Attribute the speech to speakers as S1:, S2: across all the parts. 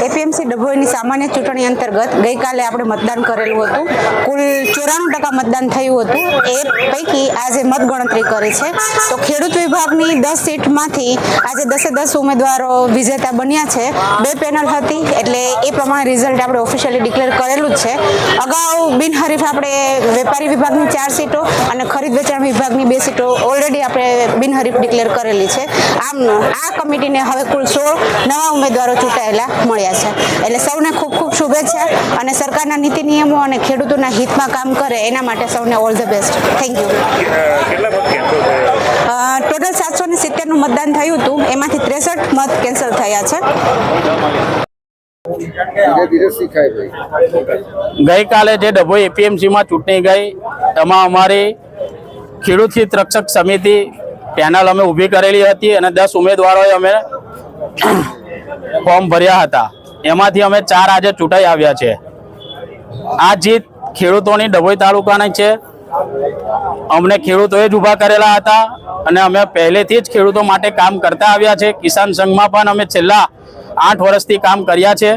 S1: APMC ડભોઈની સામાન્ય ચૂંટણી અંતર્ગત ગઈકાલે આપણે મતદાન કરેલું હતું. કુલ 94% મતદાન થયું હતું. એ પૈકી આજે મતગણતરી કરી છે. તો ખેડૂત વિભાગની 10 સીટમાંથી આજે 10 ઉમેદવારો વિજેતા બન્યા છે. 2 પેનલ હતી એટલે એ પ્રમાણે રિઝલ્ટ આપણે ઓફિશિયલી ડિક્લેર કરેલું જ છે. અગાઉ બિનહરીફ આપણે વેપારી વિભાગની 4 સીટો અને ખરીદ વેચાણ વિભાગની 2 સીટો ઓલરેડી આપણે બિનહરીફ ડિક્લેર કરેલી છે. આમ આ કમિટીને હવે કુલ 16 નવા ઉમેદવારો ચૂંટાયેલા મળ્યા છે. એટલે સૌને ખૂબ ખૂબ શુભેચ્છા અને સરકારના નીતિ નિયમો અને ખેડૂતોના હિતમાં કામ કરે એના માટે સૌને all the best. Thank you. Total 770નું મતદાન થયું હતું. એમાંથી 63 મત કેન્સલ થયા છે.
S2: ગઈકાલે જે ડભોઈ એપીએમસીમાં ચૂંટણી ગઈ એમાં અમારી ખેડૂત હિત રક્ષક સમિતિ પેનલ અમે ઊભી કરેલી હતી અને 10 ઉમેદવારોએ અમે ફોર્મ ભર્યા હતા. એમાંથી અમે 4 આજે ચૂંટાઈ આવ્યા છે. આ જીત ખેડૂતોની ડભોઈ તાલુકાની છે. અમને ખેડૂતોએ જ ઊભા કરેલા હતા અને અમે પહેલેથી જ ખેડૂતો માટે કામ કરતા આવ્યા છે. કિસાન સંઘમાં પણ અમે છેલ્લા 8 વર્ષથી કામ કર્યા છે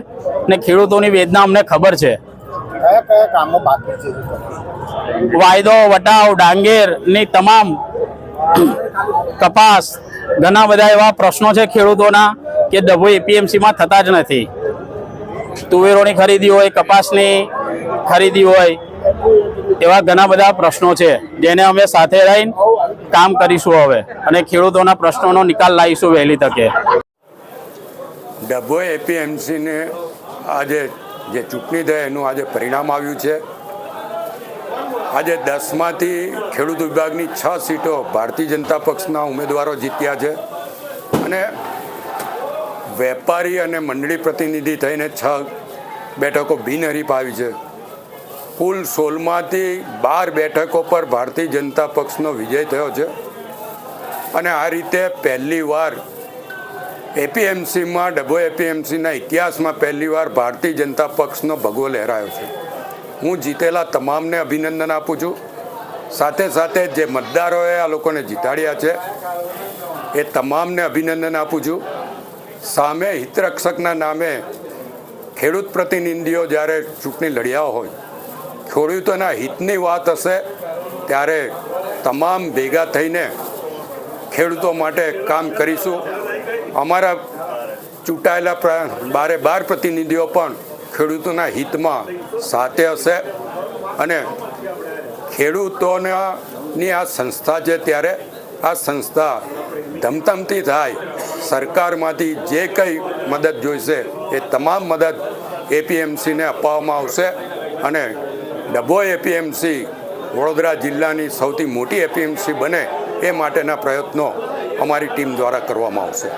S2: અને ખેડૂતોની વેદના અમને ખબર છે.
S3: કયા કામો બાકી છે?
S2: વાયદો, વટાવ, ડાંગેરની તમામ, કપાસ, ઘણા બધા એવા પ્રશ્નો છે ખેડૂતોના કે ડભોઈ એપીએમસીમાં થતા જ નથી. તુવેરોની ખરીદી હોય, કપાસની ખરીદી હોય, એવા ઘણા બધા પ્રશ્નો છે જેને અમે સાથે રહીને કામ કરીશું હવે અને ખેડૂતોના પ્રશ્નોનો નિકાલ લાવીશું વહેલી તકે.
S4: ડભોઈ એપીએમસીને આજે જે ચૂંટણી થઈ એનું આજે પરિણામ આવ્યું છે. આજે 10માંથી ખેડૂત વિભાગની 6 સીટો ભારતીય જનતા પક્ષના ઉમેદવારો જીત્યા છે અને વેપારી અને મંડળી પ્રતિનિધિ થઈને 6 બેઠકો બિનહરીફ આવી છે. કુલ 16માંથી 12 બેઠકો પર ભારતીય જનતા પક્ષનો વિજય થયો છે અને આ રીતે પહેલીવાર એપીએમસીમાં ડભોઈ એપીએમસીના ઇતિહાસમાં પહેલીવાર ભારતીય જનતા પક્ષનો ભગવો લહેરાયો છે. હું જીતેલા તમામને અભિનંદન આપું છું. સાથે સાથે જે મતદારોએ આ લોકોને જીતાડ્યા છે એ તમામને અભિનંદન આપું છું. સામે હિતરક્ષકના નામે ખેડૂત પ્રતિનિધિઓ જ્યારે ચૂંટણી લડ્યા હોય, ખેડૂતોના હિતની વાત હશે ત્યારે તમામ ભેગા થઈને ખેડૂતો માટે કામ કરીશું. અમારા ચૂંટાયેલા 12 પ્રતિનિધિઓ પણ ખેડૂતોના હિતમાં સાથે હશે અને ખેડૂતોની આ સંસ્થા છે ત્યારે આ સંસ્થા ધમધમતી થાય. સરકારમાંથી જે કંઈ મદદ જોઈશે એ તમામ મદદ એપીએમસીને અપાવવામાં આવશે અને ડભોઈ એપીએમસી વડોદરા જિલ્લાની સૌથી મોટી એપીએમસી બને એ માટેના પ્રયત્નો અમારી ટીમ દ્વારા કરવામાં આવશે.